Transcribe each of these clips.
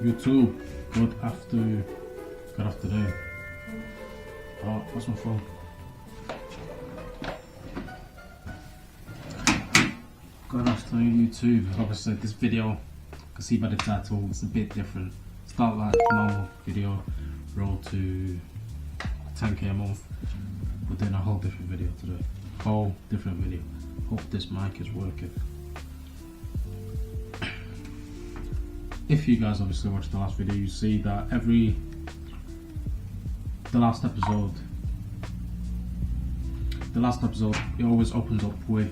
YouTube, good afternoon. Oh, what's my phone? Good afternoon, YouTube. Obviously, this video, you can see by the title, it's a bit different. It's not like normal video, road to 10k a month. We're doing a whole different video today. Whole different video. Hope this mic is working. If you guys obviously watched the last video, you see that the last episode, it always opens up with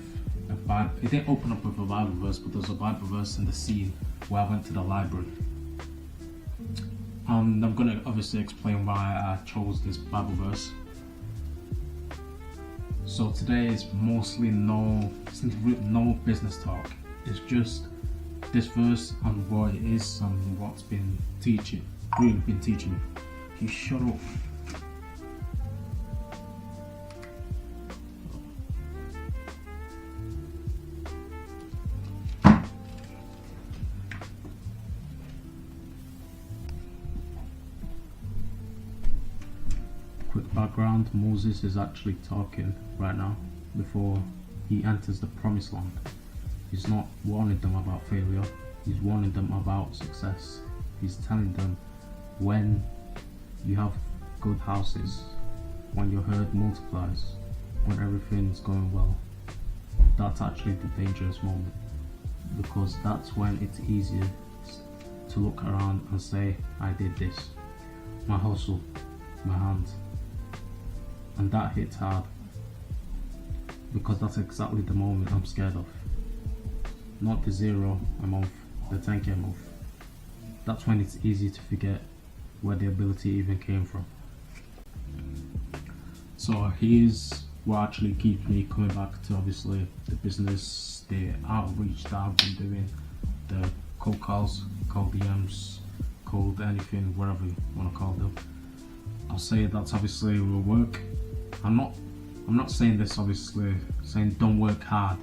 a Bible. It didn't open up with a Bible verse, but there's a Bible verse in the scene where I went to the library. And I'm gonna obviously explain why I chose this Bible verse. So today is mostly no business talk. It's just this verse and what it is and what's been teaching me. You shut up. Quick background, Moses is actually talking right now before he enters the promised land. He's not warning them about failure, he's warning them about success. He's telling them when you have good houses, when your herd multiplies, when everything's going well, that's actually the dangerous moment, because that's when it's easier to look around and say, I did this, my hustle, my hands, and that hits hard, because that's exactly the moment I'm scared of. Not the 0 a month, the 10k a month. That's when it's easy to forget where the ability even came from. So here's what actually keeps me coming back to obviously the business, the outreach that I've been doing, the cold calls, cold DMs, cold anything, whatever you want to call them. I'll say that's obviously will work. I'm not saying this obviously, saying don't work hard,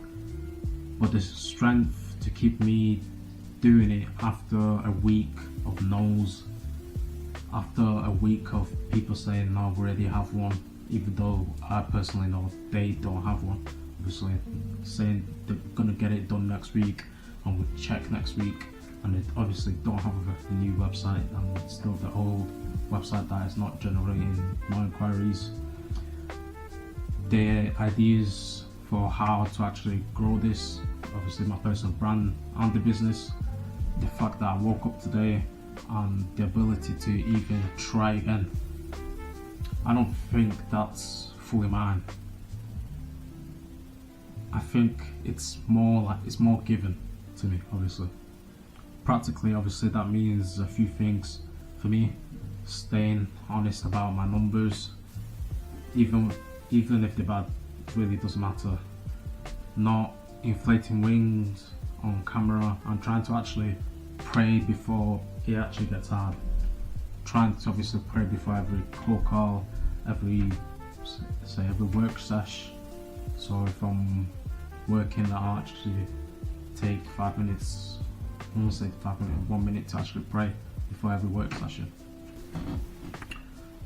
but the strength to keep me doing it after a week of no's, after a week of people saying no, we already have one, even though I personally know they don't have one. Obviously saying they're gonna get it done next week and we'll check next week, and they obviously don't have a new website and it's still the old website that is not generating more inquiries. The ideas for how to actually grow this, obviously my personal brand and the business, the fact that I woke up today and the ability to even try again, I don't think that's fully mine. I think it's more given to me, obviously. Practically, obviously that means a few things for me: staying honest about my numbers, even if they're bad, it really doesn't matter. Not inflating wings on camera and trying to actually pray before it actually gets hard. Trying to obviously pray before every cold call, every work sesh. So if I'm working, I'll actually take 5 minutes, I won't say 5 minutes, 1 minute to actually pray before every work session.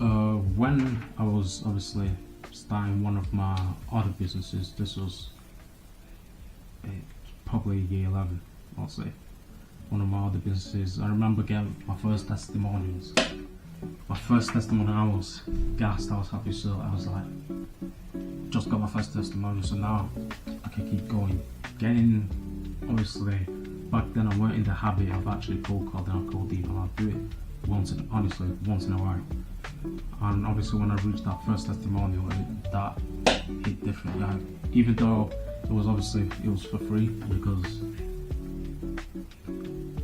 When I was obviously starting one of my other businesses, this was probably year 11, I'll say. One of my other businesses, I remember getting my first testimonials. My first testimonial, I was gassed, I was happy, so I was like, just got my first testimonial, so now I can keep going. Obviously, back then I weren't in the habit of actually cold calling and cold deep, and I'll do it once in a while. And obviously when I reached that first testimonial, that hit different. Like, even though it was for free, because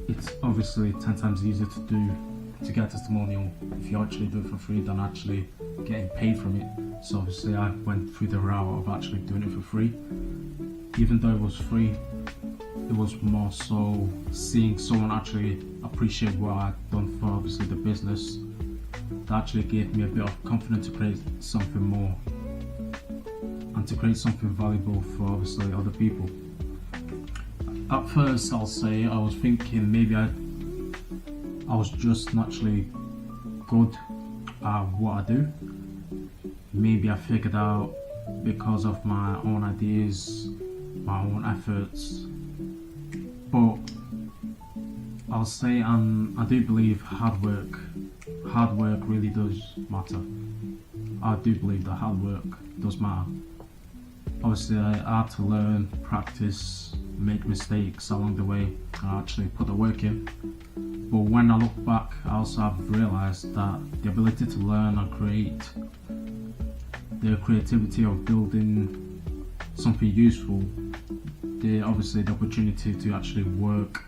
it's obviously 10 times easier to get a testimonial if you actually do it for free than actually getting paid from it. So obviously I went through the route of actually doing it for free. Even though it was free, it was more so seeing someone actually appreciate what I'd done for obviously the business. That actually gave me a bit of confidence to create something more and to create something valuable for obviously other people. At first, I'll say I was thinking maybe I was just naturally good at what I do. Maybe I figured out because of my own ideas, my own efforts, but I'll say I do believe hard work really does matter. I do believe that hard work does matter. Obviously I had to learn, practice, make mistakes along the way and actually put the work in. But when I look back, I also have realised that the ability to learn and create, the creativity of building something useful, the opportunity to actually work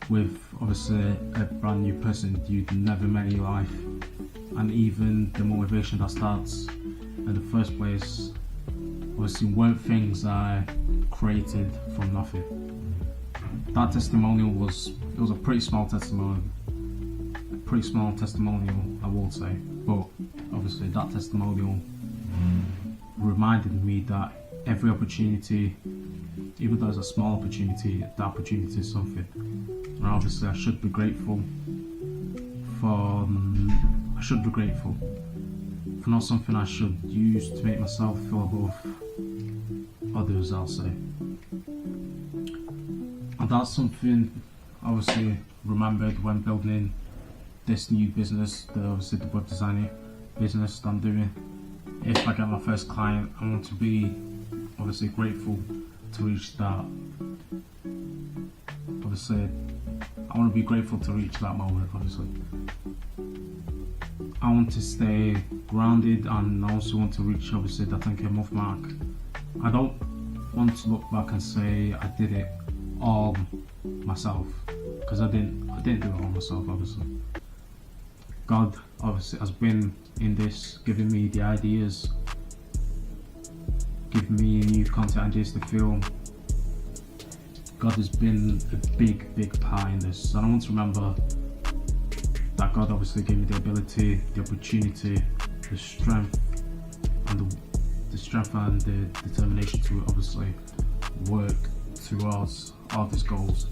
with obviously a brand new person you'd never met in your life, and even the motivation that starts in the first place, obviously weren't things I created from nothing. That testimonial was a pretty small testimonial, I will say, but obviously that testimonial reminded me that every opportunity, even though it's a small opportunity, that opportunity is something. And obviously I should be grateful for not something I should use to make myself feel above others, I'll say. And that's something obviously remembered when building this new business, the web designing business that I'm doing. If I get my first client, I want to be obviously grateful to reach that. Obviously, I want to be grateful to reach that moment, obviously. I want to stay grounded, and I also want to reach obviously that 10k month mark. I don't want to look back and say I did it all myself, because I didn't do it all myself, obviously. God obviously has been in this, giving me the ideas, giving me new content ideas to film. God has been a big part in this, and I want to remember that God obviously gave me the ability, the opportunity, the strength and the determination to obviously work towards all these goals.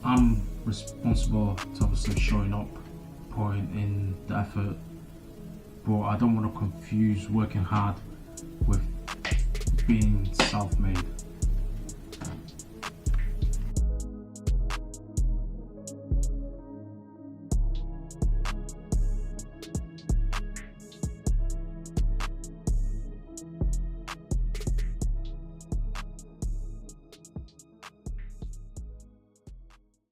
I'm responsible to obviously showing up, pouring in the effort, but I don't want to confuse working hard with being self-made.